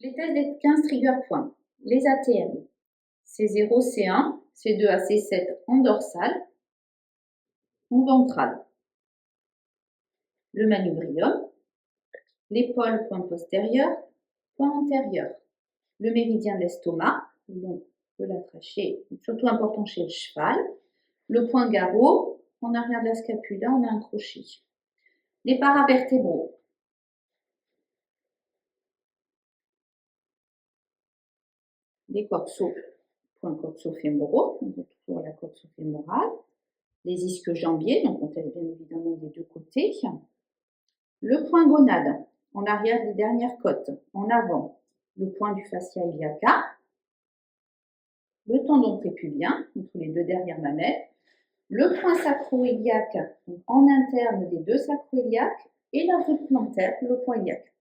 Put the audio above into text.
Les tests des 15 trigger points. Les ATM. C0, C1, C2 à C7 en dorsale, en ventrale. Le manubrium, l'épaule, point postérieur, point antérieur. Le méridien de l'estomac, le long de la trachée, surtout important chez le cheval. Le point garrot, en arrière de la scapula, on a un crochet. Les paravertébraux. Les coxos, points coxofémoraux, on retrouve toujours la coxofémorale. Les ischio-jambiers, donc on teste bien évidemment des deux côtés. Le point gonade, en arrière des dernières côtes, en avant, le point du fascia iliaca, le tendon prépubien, entre les deux derrière mamelles, le point sacro-iliaque, en interne des deux sacro-iliaques, et la route plantaire, le point iliaque.